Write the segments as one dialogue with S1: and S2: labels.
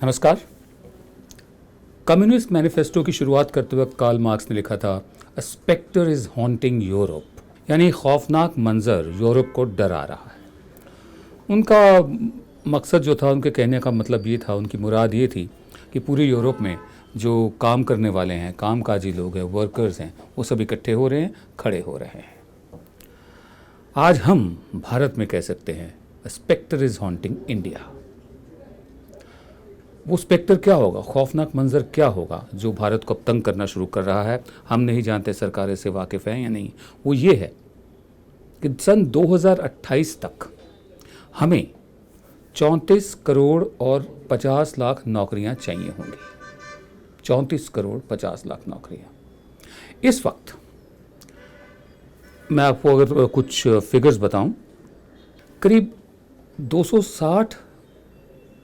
S1: नमस्कार। Communist manifesto की शुरुआत करते वक्त कार्ल मार्क्स ने लिखा था, अ स्पेक्टर इज हॉन्टिंग यूरोप, यानी खौफनाक मंजर यूरोप को डरा रहा है। उनका मकसद जो था, उनके कहने का मतलब ये था, उनकी मुराद ये थी कि पूरे यूरोप में जो काम करने वाले हैं, कामकाजी लोग हैं, वर्कर्स हैं, वो सब इकट्ठे हो रहे हैं, खड़े हो रहे हैं। आज हम भारत में कह सकते हैं, अ स्पेक्टर इज हॉन्टिंग इंडिया। वो स्पेक्टर क्या होगा, खौफनाक मंजर क्या होगा जो भारत को अब तंग करना शुरू कर रहा है, हम नहीं जानते सरकार इससे वाकिफ़ है या नहीं। वो ये है कि सन 2028 तक हमें 34 करोड़ और 50 लाख नौकरियां चाहिए होंगी। 34 करोड़ 50 लाख नौकरियां। इस वक्त मैं आपको अगर कुछ फिगर्स बताऊं, करीब 260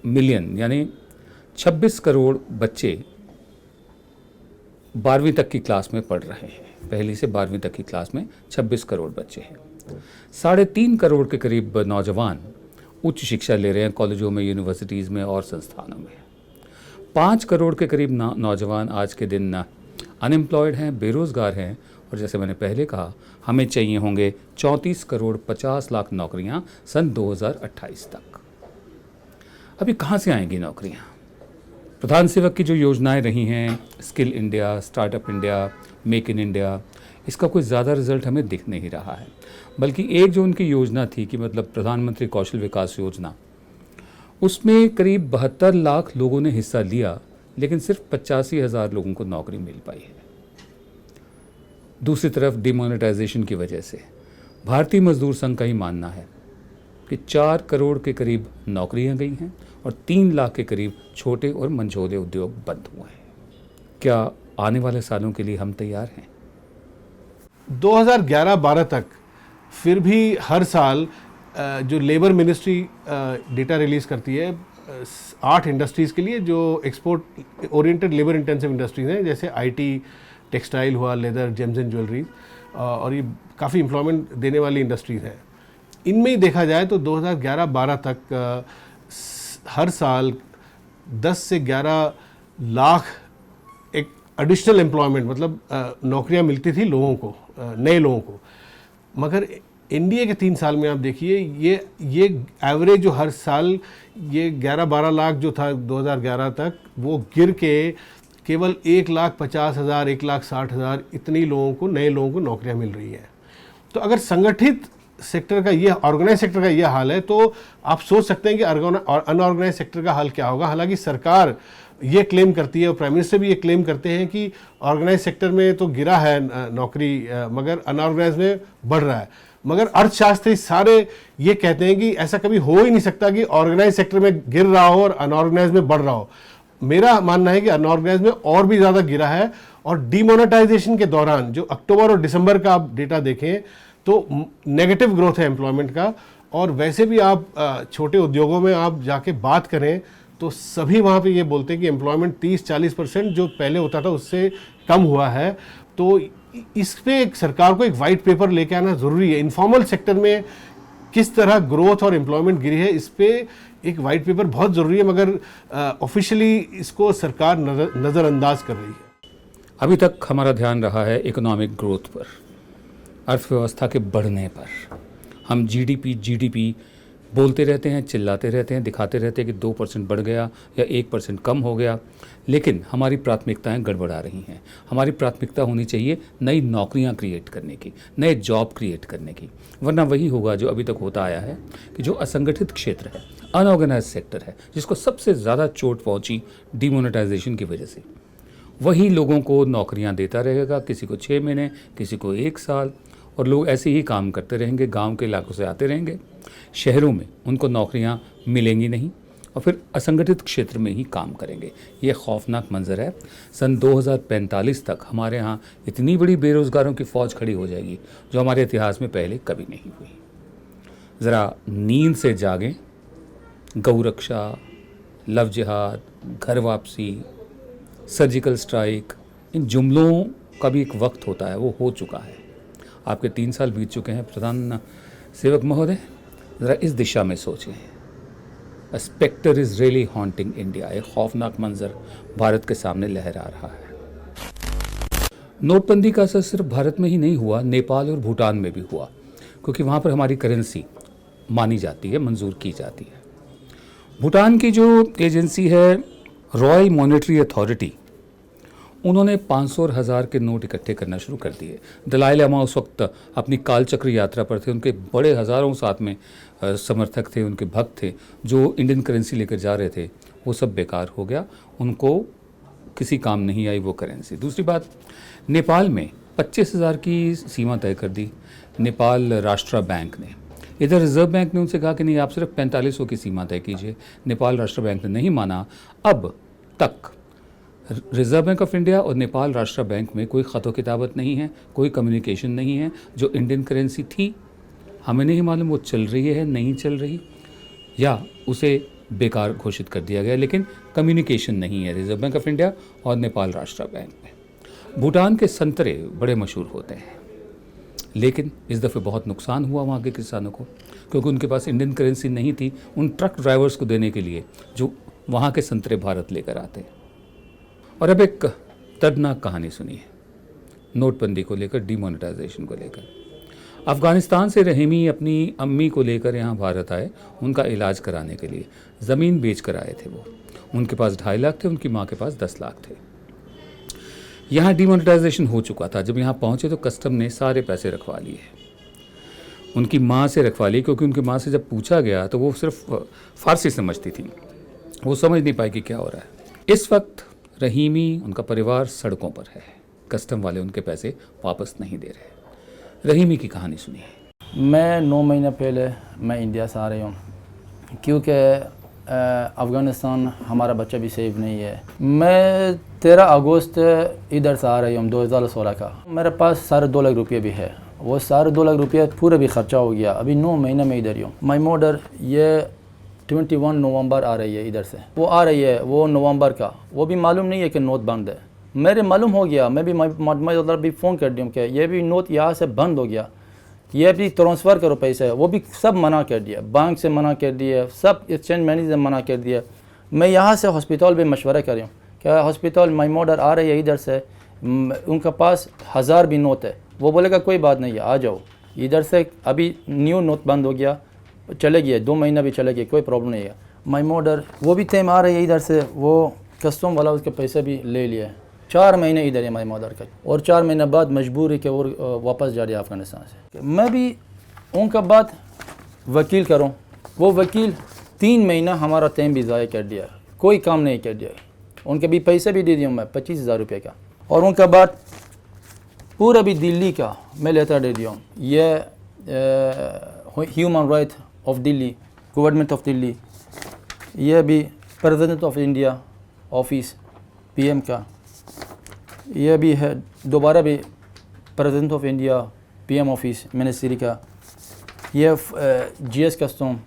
S1: मिलियन यानी 26 करोड़ बच्चे 12वीं तक की क्लास में पढ़ रहे हैं। पहली से 12वीं तक की क्लास में 26 करोड़ बच्चे हैं। 3.5 करोड़ के करीब नौजवान उच्च शिक्षा ले रहे हैं कॉलेजों में, यूनिवर्सिटीज़ में और संस्थानों में। 5 करोड़ के करीब नौजवान आज के दिन अनएम्प्लॉयड हैं, बेरोज़गार हैं। और जैसे मैंने पहले कहा, हमें चाहिए होंगे 34 करोड़ 50 लाख नौकरियां सन 2028 तक। अभी कहाँ से आएंगी नौकरियां? प्रधान सेवक की जो योजनाएं रही हैं, skill India, startup India, make in India, इसका कोई ज़्यादा रिजल्ट हमें दिख नहीं रहा है। बल्कि एक जो उनकी योजना थी कि मतलब प्रधानमंत्री कौशल विकास योजना, उसमें करीब 72 लाख लोगों ने हिस्सा लिया, लेकिन सिर्फ 85,000 लोगों को नौकरी मिल पाई है। दूसरी तरफ डिमोनेटाइजेशन की वजह से भारतीय मजदूर संघ का ही मानना है कि 4 करोड़ के करीब नौकरियां गई हैं और 3 लाख के करीब छोटे और मंझोले उद्योग बंद हुए हैं। क्या आने वाले सालों के लिए हम तैयार हैं?
S2: 2011-12 तक फिर भी हर साल जो लेबर मिनिस्ट्री डेटा रिलीज़ करती है 8 इंडस्ट्रीज़ के लिए जो export oriented labour intensive industries हैं, जैसे आईटी, टेक्सटाइल हुआ, लेदर, जेम्स एंड ज्वेलरी, और ये काफ़ी एम्प्लॉयमेंट देने वाली इंडस्ट्रीज़ हैं। इनमें ही देखा जाए तो 2011-12 तक हर साल 10 से 11 लाख एक एडिशनल एम्प्लॉयमेंट, मतलब नौकरियां मिलती थी लोगों को, नए लोगों को। मगर एनडीए के 3 साल में आप देखिए, ये एवरेज जो हर साल ये 11-12 लाख जो था 2011 तक, वो गिर के केवल 1,50,000, 1,60,000 इतनी लोगों को, नए लोगों को नौकरियां मिल रही हैं। तो अगर संगठित सेक्टर का ये, ऑर्गेनाइज सेक्टर का ये हाल है, तो आप सोच सकते हैं कि अनऑर्गेनाइज सेक्टर का हाल क्या होगा। हालांकि सरकार ये क्लेम करती है और प्राइम मिनिस्टर भी ये क्लेम करते हैं कि ऑर्गेनाइज सेक्टर में तो गिरा है नौकरी, मगर अनऑर्गेनाइज में बढ़ रहा है। मगर अर्थशास्त्री सारे ये कहते हैं कि ऐसा कभी हो ही नहीं सकता कि ऑर्गेनाइज सेक्टर में गिर रहा हो और अनऑर्गेनाइज में बढ़ रहा हो। मेरा मानना है कि अनऑर्गेनाइज में और भी ज़्यादा गिरा है। और डिमोनेटाइजेशन के दौरान जो अक्टूबर और दिसंबर का आप डेटा देखें तो नेगेटिव ग्रोथ है एम्प्लॉयमेंट का। और वैसे भी आप छोटे उद्योगों में आप जाके बात करें तो सभी वहाँ पे ये बोलते हैं कि एम्प्लॉयमेंट 30-40% जो पहले होता था उससे कम हुआ है। तो इस पे सरकार को एक वाइट पेपर लेके आना ज़रूरी है। इनफॉर्मल सेक्टर में किस तरह ग्रोथ और एम्प्लॉयमेंट गिरी है, इस पे एक वाइट पेपर बहुत ज़रूरी है, मगर ऑफिशियली इसको सरकार नज़रअंदाज कर रही है।
S1: अभी तक हमारा ध्यान रहा है इकोनॉमिक ग्रोथ पर, अर्थव्यवस्था के बढ़ने पर। हम जीडीपी बोलते रहते हैं, चिल्लाते रहते हैं, दिखाते रहते हैं कि 2% बढ़ गया या 1% कम हो गया, लेकिन हमारी प्राथमिकताएं गड़बड़ा रही हैं। हमारी प्राथमिकता होनी चाहिए नई नौकरियां क्रिएट करने की, नए जॉब क्रिएट करने की। वरना वही होगा जो अभी तक होता आया है कि जो असंगठित क्षेत्र है, अनऑर्गेनाइज सेक्टर है, जिसको सबसे ज़्यादा चोट पहुँची डिमोनेटाइजेशन की वजह से, वही लोगों को नौकरियां देता रहेगा, किसी को 6 महीने, किसी को 1 साल, और लोग ऐसे ही काम करते रहेंगे, गांव के इलाकों से आते रहेंगे, शहरों में उनको नौकरियां मिलेंगी नहीं और फिर असंगठित क्षेत्र में ही काम करेंगे। ये खौफनाक मंजर है। सन 2045 तक हमारे यहाँ इतनी बड़ी बेरोज़गारों की फ़ौज खड़ी हो जाएगी जो हमारे इतिहास में पहले कभी नहीं हुई। ज़रा नींद से जागें। गौरक्षा, लव जिहाद, घर वापसी, सर्जिकल स्ट्राइक, इन जुमलों का भी एक वक्त होता है, वो हो चुका है। आपके 3 साल बीत चुके हैं प्रधान सेवक महोदय, ज़रा इस दिशा में सोचें। A specter is really haunting India. एक खौफनाक मंजर भारत के सामने लहरा रहा है। नोटबंदी का असर सिर्फ भारत में ही नहीं हुआ, नेपाल और भूटान में भी हुआ, क्योंकि वहाँ पर हमारी करेंसी मानी जाती है, मंजूर की जाती है। भूटान की जो एजेंसी है रॉयल मॉनेटरी अथॉरिटी, उन्होंने 500 और 1000 के नोट इकट्ठे करना शुरू कर दिए। दलाई लामा उस वक्त अपनी कालचक्र यात्रा पर थे, उनके बड़े हज़ारों साथ में समर्थक थे, उनके भक्त थे, जो इंडियन करेंसी लेकर जा रहे थे, वो सब बेकार हो गया, उनको किसी काम नहीं आई वो करेंसी। दूसरी बात, नेपाल में 25,000 की सीमा तय कर दी नेपाल राष्ट्र बैंक ने। इधर रिजर्व बैंक ने उनसे कहा कि नहीं, आप सिर्फ 4500 की सीमा तय कीजिए। नेपाल राष्ट्र बैंक ने नहीं माना। अब तक रिजर्व बैंक ऑफ इंडिया और नेपाल राष्ट्र बैंक में कोई ख़त किताबत नहीं है, कोई कम्युनिकेशन नहीं है। जो इंडियन करेंसी थी, हमें नहीं मालूम वो चल रही है नहीं चल रही, या उसे बेकार घोषित कर दिया गया, लेकिन कम्युनिकेशन नहीं है रिजर्व बैंक ऑफ इंडिया और नेपाल राष्ट्र बैंक में। भूटान के संतरे बड़े मशहूर होते हैं, लेकिन इस दफ़े बहुत नुकसान हुआ वहाँ के किसानों को, क्योंकि उनके पास इंडियन करेंसी नहीं थी उन ट्रक ड्राइवर्स को देने के लिए जो वहाँ के संतरे भारत लेकर आते हैं। और अब एक दर्दनाक कहानी सुनिए नोटबंदी को लेकर, डिमोनेटाइजेशन को लेकर। अफ़गानिस्तान से रहीमी अपनी अम्मी को लेकर यहाँ भारत आए, उनका इलाज कराने के लिए। ज़मीन बेच कर आए थे वो, उनके पास 2.5 लाख थे, उनकी माँ के पास 10 लाख थे। यहाँ डिमोनेटाइजेशन हो चुका था। जब यहाँ पहुँचे तो कस्टम ने सारे पैसे रखवा लिए, उनकी माँ से रखवा लिए, क्योंकि उनकी माँ से जब पूछा गया तो वो सिर्फ फ़ारसी समझती थी, वो समझ नहीं पाई कि क्या हो रहा है। इस वक्त रहीमी, उनका परिवार सड़कों पर है, कस्टम वाले उनके पैसे वापस नहीं दे रहे। रहीमी की कहानी सुनिए।
S3: मैं 9 महीने पहले मैं इंडिया से आ रही हूँ, क्योंकि अफ़गानिस्तान हमारा बच्चा भी सेफ नहीं है। मैं 13 अगस्त इधर से आ रही हूँ 2016 का। मेरे पास 2.5 लाख रुपये भी है, वो 2.5 लाख रुपये पूरा भी ख़र्चा हो गया। अभी 9 महीने में इधर ही हूँ। माई मॉडर ये 21 नवंबर आ रही है इधर से, वो आ रही है वो नवंबर का, वो भी मालूम नहीं है कि नोट बंद है। मेरे मालूम हो गया, मैं भी मॉडर भी फ़ोन कर दी हूँ कि ये भी नोट यहाँ से बंद हो गया, ये भी ट्रांसफ़र करो पैसे, वो भी सब मना कर दिया, बैंक से मना कर दिया, सब एक्सचेंज मैनेजर मना कर दिया। मैं यहाँ से हॉस्पिटल में मशवरा कर रही हूँ, क्या हॉस्पिटल माई मॉडर आ रही है इधर से, उनके पास 1000 भी नोट है, वो बोलेगा कोई बात नहीं है आ जाओ इधर से। अभी न्यू नोट बंद हो गया, चले गए, 2 महीना भी चले गए, कोई प्रॉब्लम नहीं है। माई मॉडर वो भी टाइम आ रही है इधर से, वो कस्टम वाला उसके पैसे भी ले लिए। 4 महीने इधर है माई मॉडर का, और 4 महीने बाद मजबूरी के और वापस जा रही है अफ़गानिस्तान से। मैं भी उनका बात वकील करूं, वो वकील 3 महीना हमारा टाइम भी ज़ाया कर दिया, कोई काम नहीं कर दिया। उनके भी पैसे भी दे दिए मैं 25,000 रुपये का, और उनका बात पूरा भी दिल्ली का मैं लेटर दे दिया हूँ। ये human right of Delhi, government of Delhi, ये भी president of India office PM का, ये भी है दोबारा भी president of India PM office ministry का, ये GS कस्टम,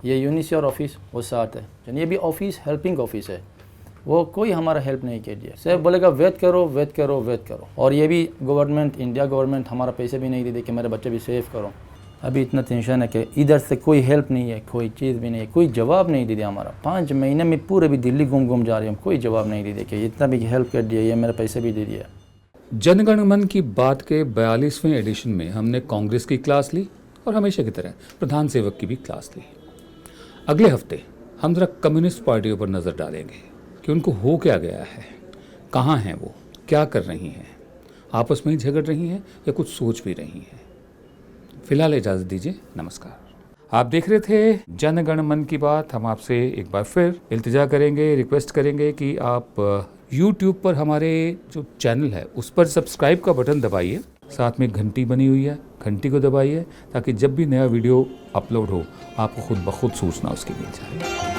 S3: ये यूनिसियर ऑफिस वो साथ है। यानी ये भी ऑफिस हेल्पिंग ऑफिस है, वो कोई हमारा हेल्प नहीं कर दिया, सिर्फ बोलेगा वेट करो वेट करो वेट करो। और ये भी गवर्नमेंट, इंडिया गवर्नमेंट हमारा पैसे भी नहीं दे कि मेरे बच्चे भी सेफ करो। अभी इतना टेंशन है कि इधर से कोई हेल्प नहीं है, कोई चीज़ भी नहीं है, कोई जवाब नहीं दे दिया हमारा। 5 महीने में पूरे भी दिल्ली घूम जा रही हूँ, कोई जवाब नहीं दे दिया कि इतना भी हेल्प कर दिया, ये मेरे पैसे भी दे दिया।
S1: जनगण मन की बात के 42वें एडिशन में हमने कांग्रेस की क्लास ली और हमेशा की तरह प्रधान सेवक की भी क्लास ली। अगले हफ्ते हम ज़रा कम्युनिस्ट पार्टियों पर नज़र डालेंगे कि उनको हो क्या गया है, कहाँ हैं वो, क्या कर रही हैं, आपस में ही झगड़ रही हैं या कुछ सोच भी रही हैं। फिलहाल इजाज़त दीजिए, नमस्कार। आप देख रहे थे जनगण मन की बात। हम आपसे एक बार फिर इल्तिजा करेंगे, रिक्वेस्ट करेंगे कि आप YouTube पर हमारे जो चैनल है उस पर सब्सक्राइब का बटन दबाइए, साथ में घंटी बनी हुई है, घंटी को दबाइए, ताकि जब भी नया वीडियो अपलोड हो आपको खुद ब खुद सूचना उसकी मिल जाए।